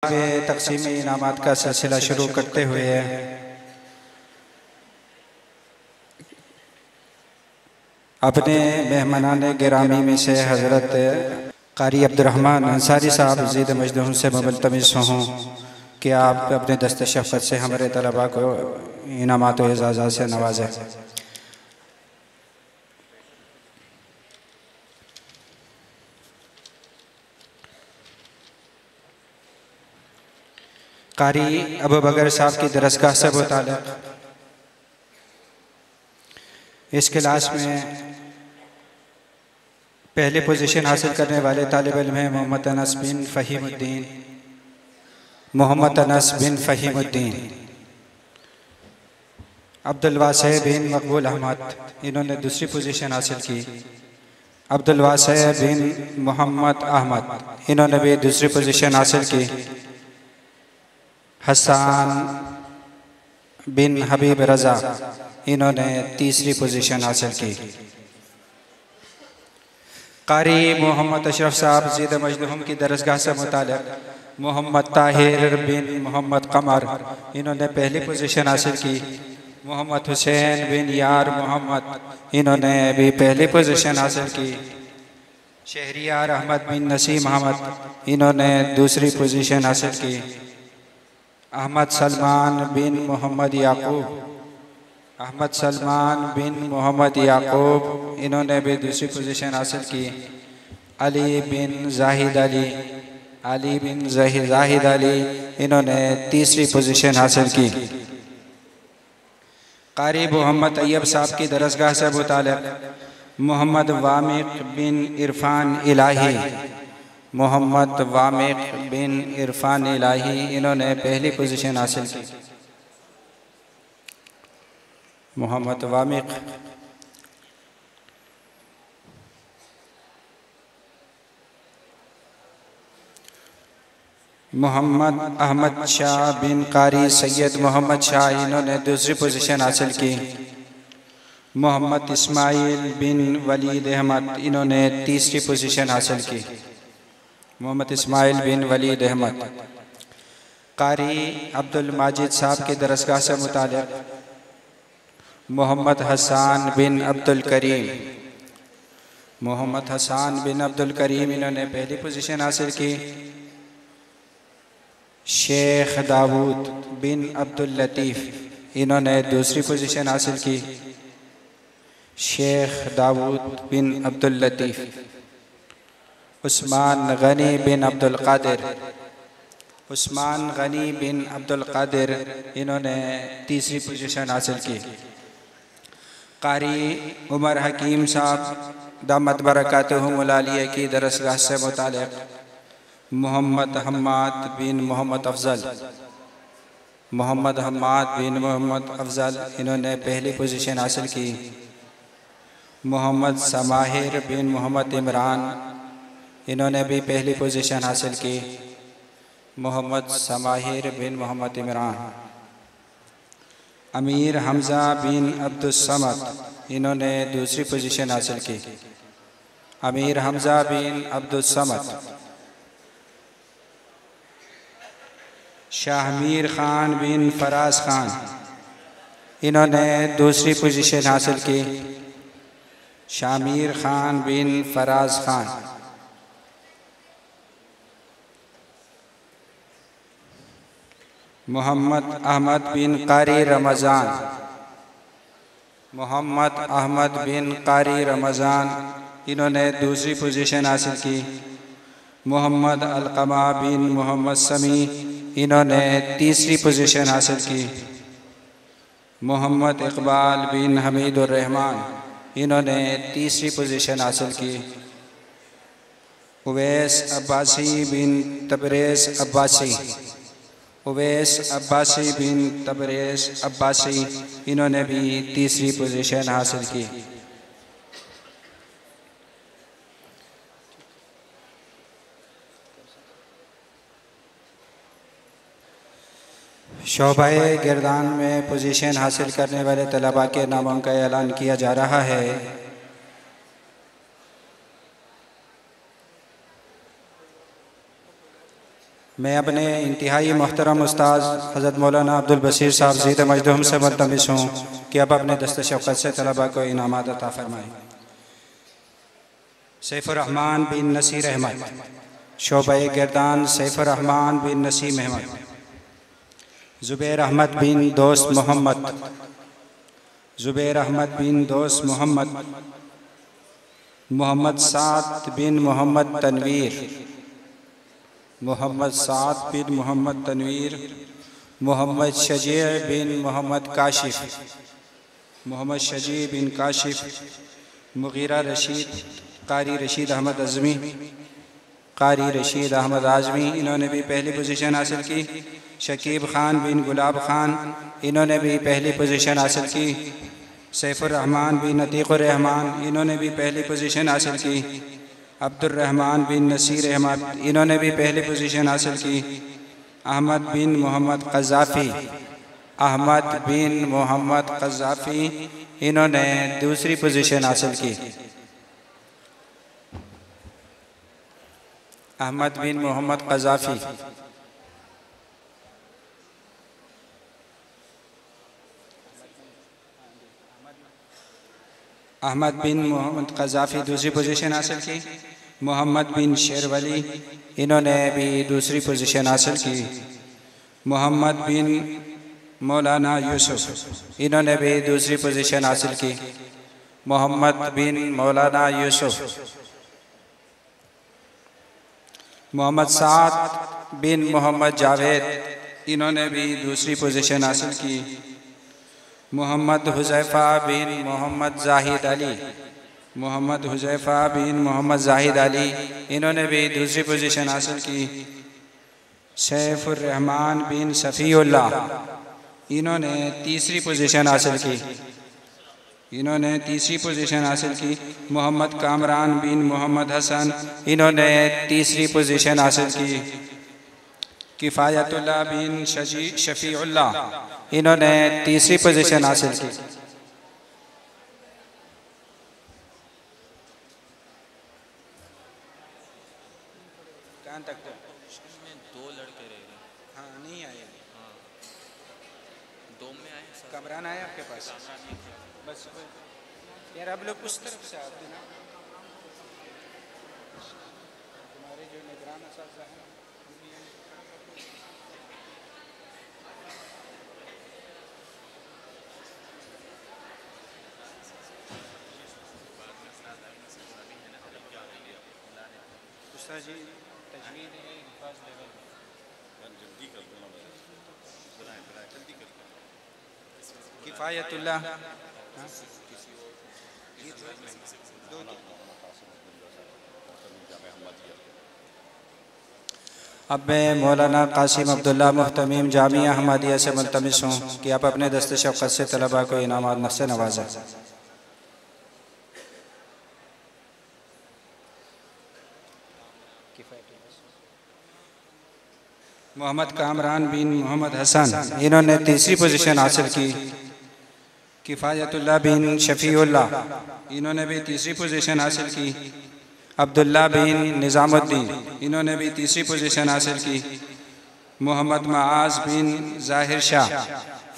तकसीम इनामात का सिलसिला शुरू करते हुए अपने मेहमानान गिरामी में से हज़रत कारी अब्दुर्रहमान अंसारी साहब ज़ीद मजदूर से मुल्तमिस हूँ कि आप अपने दस्त शफ़क़त से हमारे तलबा को इनामात व एज़ाज़ात से नवाजें। कारी अबू बकर साहब की दरसगाह से मुताल्लिक़ इस क्लास में पहले पोजीशन हासिल करने वाले तालिब इल्म हैं मोहम्मद अनस बिन फ़हीमुद्दीन अब्दुल वासे बिन मकबूल अहमद, इन्होंने दूसरी पोजीशन हासिल की। अब्दुल वासे बिन मोहम्मद अहमद, इन्होंने भी दूसरी पोजीशन हासिल की। हसन बिन हबीब रज़ा, इन्होंने तीसरी पोजीशन हासिल की। कारी मोहम्मद अशरफ साहब ज़ीद मजदूम की दरसगाह से मुताल्लिक़ मोहम्मद ताहिर बिन मोहम्मद कमर, इन्होंने पहली पोजीशन हासिल की। मोहम्मद हुसैन बिन यार मोहम्मद, इन्होंने भी पहली पोजीशन हासिल की। शहरियार अहमद बिन नसीम अहमद, इन्होंने दूसरी पोजीशन हासिल की। अहमद सलमान बिन मोहम्मद याकूब, इन्होंने भी दूसरी पोजीशन हासिल की। अली बिन जाहिद अली, इन्होंने तीसरी पोजीशन हासिल की। कारी मोहम्मद तैयब साहब की दरसगाह से मुताल्लिक़ मोहम्मद वामिक बिन इरफान इलाही, इन्होंने पहली पोजीशन हासिल की। मोहम्मद वामिक मोहम्मद अहमद शाह बिन कारी सैयद मोहम्मद शाह, इन्होंने दूसरी पोजीशन हासिल की। मोहम्मद इस्माइल बिन वलीद अहमद, इन्होंने तीसरी पोजीशन हासिल की। मोहम्मद इस्माइल बिन वलीद अहमद। कारी अब्दुल माजिद साहब की दरसगाह से मुताल्लिक़ मोहम्मद हसन बिन अब्दुल करीम, इन्होंने पहली पोजीशन हासिल की। शेख दाऊद बिन अब्दुल लतीफ़, इन्होंने दूसरी पोजीशन हासिल की। शेख दाऊद बिन अब्दुल लतीफ़। उस्मान गनी बिन अब्दुल क़ादिर, इन्होंने तीसरी पोजीशन हासिल की। कारी उमर हकीम साहब दामत बरकातुहुमुल आलिया की दरसगाह से मुताल्लिक़ मोहम्मद हम्माद बिन मोहम्मद अफजल, इन्होंने पहली पोजीशन हासिल की। मोहम्मद समाहिर बिन मोहम्मद इमरान, इन्होंने भी पहली पोजीशन हासिल की। मोहम्मद समाहिर बिन मोहम्मद इमरान। अमीर हमज़ा बिन अब्दुस्समद, इन्होंने दूसरी पोजीशन हासिल की। अमीर हमज़ा बिन अब्दुस्समद। शाहमीर खान बिन फराज खान, इन्होंने दूसरी पोजीशन हासिल की। शामीर खान बिन फराज खान। मोहम्मद अहमद बिन कारी रमज़ान, इन्होंने दूसरी पोजीशन हासिल की। मोहम्मद अलक़मा बिन मोहम्मद समी, इन्होंने तीसरी पोजीशन हासिल की। मोहम्मद इकबाल बिन हमीदुर रहमान, इन्होंने तीसरी पोजीशन हासिल की। उवैस अब्बासी बिन तबरेज़ अब्बासी, इन्होंने भी तीसरी पोजीशन हासिल की। शोबाए गिरदान में पोजीशन हासिल करने वाले तलबा के नामों का ऐलान किया जा रहा है। मैं अपने इंतहाई मोहतरम उस्ताद हज़रत मौलाना अब्दुल बशीर साहब ज़ीद मजदूम से मुल्तमिस हूँ कि अब अपने दस्त शफ़क़त से तलबा को इनामात अता फरमाएँ। सैफुर रहमान बिन नसीर अहमद, शोबे गिरदान सैफुर रहमान बिन नसीम अहमद, ज़ुबैर अहमद बिन दोस्त मोहम्मद, ज़ुबैर अहमद बिन दोस्त मोहम्मद, मोहम्मद साद बिन मोहम्मद तनवीर, मोहम्मद साद बिन मोहम्मद तनवीर, मोहम्मद शजी बिन मोहम्मद काशिफ, मोहम्मद शजी बिन काशिफ, मुगीरा रशीद, कारी रशीद अहमद अज़मी, कारी रशीद अहमद आज़मी, इन्होंने भी पहली पोजीशन हासिल की। शकीब ख़ान बिन गुलाब ख़ान, इन्होंने भी पहली पोजीशन हासिल की। सैफुर रहमान बिन अतीक़ुर रहमान, इन्होंने भी पहली पोजीशन हासिल की। अब्दुर्रहमान बिन नसीर अहमद, इन्होंने भी पहली पोजीशन हासिल की। अहमद बिन मोहम्मद क़ज़ाफ़ी, अहमद बिन मोहम्मद क़ज़ाफ़ी, इन्होंने दूसरी पोजीशन हासिल की। अहमद बिन मोहम्मद क़ज़ाफ़ी, अहमद बिन मोहम्मद क़ज़ाफ़ी दूसरी पोजीशन हासिल की। मोहम्मद बिन शेरवली, इन्होंने भी दूसरी पोजीशन हासिल की। मोहम्मद बिन मौलाना यूसुफ, इन्होंने भी दूसरी पोजीशन हासिल की। मोहम्मद बिन मौलाना यूसुफ, मोहम्मद साद बिन मोहम्मद जावेद, इन्होंने भी दूसरी पोजीशन हासिल की। मोहम्मद हुज़ैफ़ा बिन मोहम्मद ज़ाहिद अली, मोहम्मद हुज़ैफ़ा बिन मोहम्मद ज़ाहिद अली, इन्होंने भी दूसरी पोजीशन हासिल की। सैफुर रहमान बिन सफ़ीउल्लाह, इन्होंने तीसरी पोजीशन हासिल की। इन्होंने तीसरी पोजीशन हासिल की। मोहम्मद कामरान बिन मोहम्मद हसन, इन्होंने तीसरी पोजीशन हासिल की। किफ़ायतुल्लाह बिन शफ़ीउल्लाह, इन्होंने तीसरी पोजीशन हासिल की। कहाँ तक इसमें दो लड़के रह गए। हाँ नहीं आए। हाँ, दो में आए। कमरान आया आपके पास? बस यार अब लोग उस तरफ से आते ना, तुम्हारे जो निगरान असातिज़ा हैं। उस्ताद जी तजवीज़ है हिफाज़ लेवल जल्दी कर देना, जल्दी कर किफ़ायतुल्लाह। अब मैं मौलाना कासिम अब्दुल्ला मुहतमीम जामिया अहमदिया से मुल्तमिस हूँ कि आप अपने दस्त शफ़क़त से तलबा को इनामात से नवाजें। मोहम्मद कामरान बिन मोहम्मद हसन, इन्होंने तीसरी पोजीशन हासिल की। किफ़ायतुल्लाह बिन शफ़ीउल्लाह, इन्होंने भी तीसरी पोजीशन हासिल की। अब्दुल्ला बिन निज़ामुद्दीन, इन्होंने भी तीसरी पोजीशन हासिल की। मोहम्मद माज बिन ज़ाहिर शाह,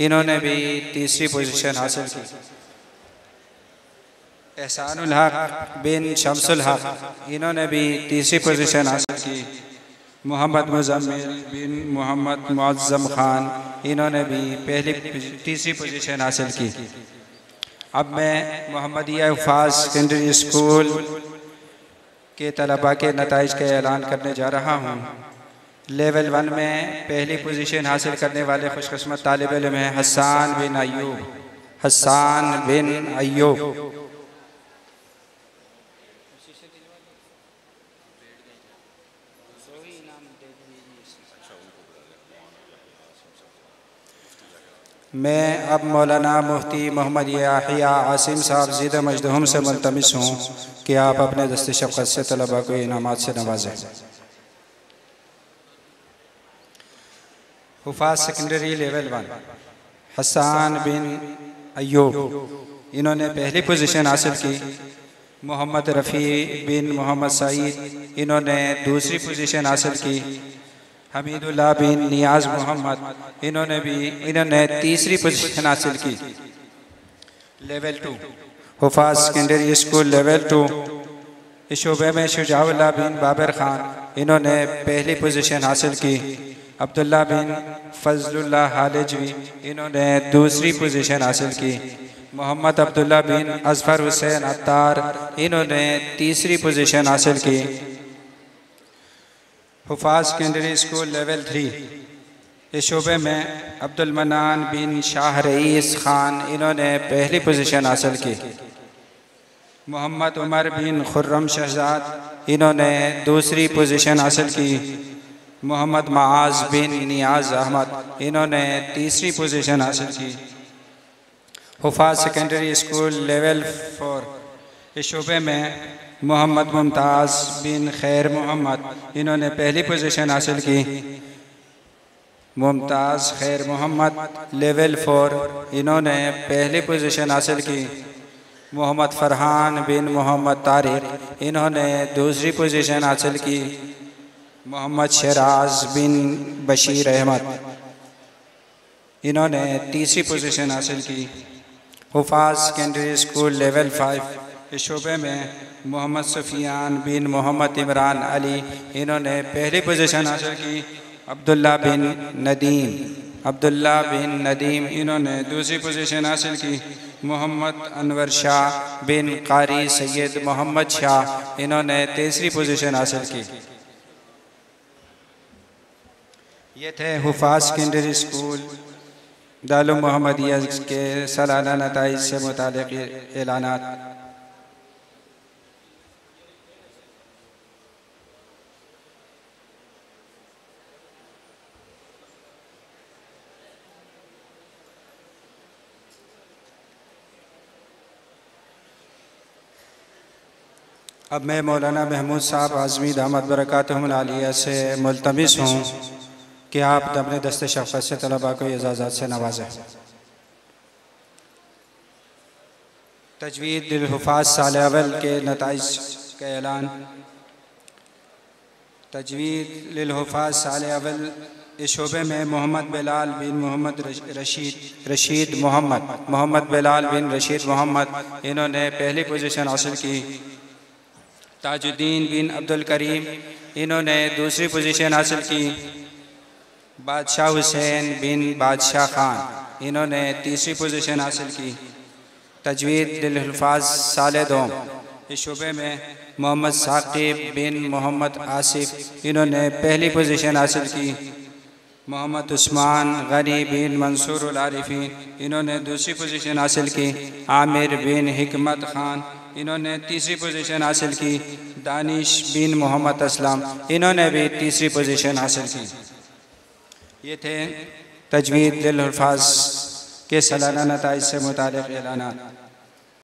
इन्होंने भी तीसरी पोजीशन हासिल की। एहसानुल हक बिन शम्सुल हक, इन्होंने भी तीसरी पोजीशन हासिल की। मोहम्मद मुज़म्मिल बिन मोहम्मद मुअज़्ज़म ख़ान, इन्होंने भी तीसरी पोजीशन हासिल की। अब मैं मोहम्मदिया हुफ़ाज़ सेकेंडरी स्कूल के तलबा के नताइज का ऐलान करने जा रहा हूँ। लेवल 1 में पहली पोजीशन हासिल करने वाले खुशकिस्मत तालिब इल्म हैं हसन बिन अय्यूब, हसन बिन अय्यूब। मैं अब मौलाना मुफ्ती मोहम्मद याहिया आसिम साहब ज़ीद मजदूम से मुल्तमिस हूँ कि आप अपने दस्त शफ़क़त से तलबा को इनामात से नवाजें। हुफ़ाज़ सेकेंडरी लेवल 1 हसन बिन अय्यूब, इन्होंने पहली पोजीशन हासिल की। मोहम्मद रफ़ी बिन मोहम्मद सईद, इन्होंने दूसरी पोजीशन हासिल की। हमीदुल्लाह बिन नियाज मोहम्मद, इन्होंने तीसरी पोजीशन हासिल की। लेवल 2 हुफाज सेकेंडरी स्कूल लेवल 2, इस शोबे में शुजाउल्लाह बिन बाबर खान, इन्होंने पहली पोजीशन हासिल की। अब्दुल्ला बिन फजलुल्लाह हालिजवी, इन्होंने दूसरी पोजीशन हासिल की। मोहम्मद अब्दुल्ला बिन अजफर हुसैन अत्तार, इन्होंने तीसरी पोजीशन हासिल की। हुफाज सेकेंडरी स्कूल लेवल 3, इस शोबे में अब्दुल मन्नान बिन शाह रईस खान, इन्होंने पहली पोजीशन हासिल की। मोहम्मद उमर बिन खुर्रम शहजाद, इन्होंने दूसरी पोजीशन हासिल की। मोहम्मद माज बिन नियाज अहमद, इन्होंने तीसरी पोजीशन हासिल की। हुफाज सेकेंडरी स्कूल लेवल 4, इस शोबे में मोहम्मद मुमताज़ बिन खैर मोहम्मद, इन्होंने पहली पोजीशन हासिल की। मुमताज़ खैर मोहम्मद लेवल 4, इन्होंने पहली पोजीशन हासिल की। मोहम्मद फरहान बिन मोहम्मद तारिक, इन्होंने दूसरी पोजीशन हासिल की। मोहम्मद शराज बिन बशीर अहमद, इन्होंने तीसरी पोजीशन हासिल की। हुफाज सेकेंडरी स्कूल लेवल 5, इस शोबे में मोहम्मद सुफियान बिन मोहम्मद इमरान अली, इन्होंने पहली पोजीशन हासिल की। अब्दुल्ला बिन नदीम, इन्होंने दूसरी पोजीशन हासिल की। मोहम्मद अनवर शाह बिन कारी सैयद मोहम्मद शाह, इन्होंने तीसरी पोजीशन हासिल की। ये थे हुफाज सेकेंडरी स्कूल दारुल मोहम्मदिया के सालाना नताइज से मुतालिक ऐलानात। अब मैं मौलाना महमूद साहब आज़मी दामद बरकातहुमुल आलिया से मुल्तमिस हूँ कि आप अपने दस्ते शफ़क़त से तलबा को इजाज़त से नवाजें। तजवीद लिल हुफ़ाज़ साल अव्वल के नताइज का ऐलान। तजवीद लिल हुफ़ाज़ साल अव्वल, इस शोबे में मोहम्मद बिलाल बिन मोहम्मद रशीद मोहम्मद, इन्होंने पहली पोजीशन हासिल की। ताजुद्दीन बिन अब्दुल करीम, इन्होंने दूसरी पोजीशन हासिल की। बादशाह हुसैन बिन बादशाह खान, इन्होंने तीसरी पोजीशन हासिल की। तजवीद लिल हुफ़ाज़ साल दोम, इस शोबे में मोहम्मद साकिब बिन मोहम्मद आसिफ, इन्होंने पहली पोजीशन हासिल की। मोहम्मद उस्मान गनी बिन मंसूर उल आरिफीन, इन्होंने दूसरी पोजीशन हासिल की। आमिर बिन हिकमत खान, इन्होंने तीसरी पोजीशन हासिल की। दानिश बिन मोहम्मद असलम, इन्होंने भी तीसरी पोजीशन हासिल की। ये थे तजवीद लिल हुफ़ाज़ के सालाना नताइज से मुतालिक ऐलानात।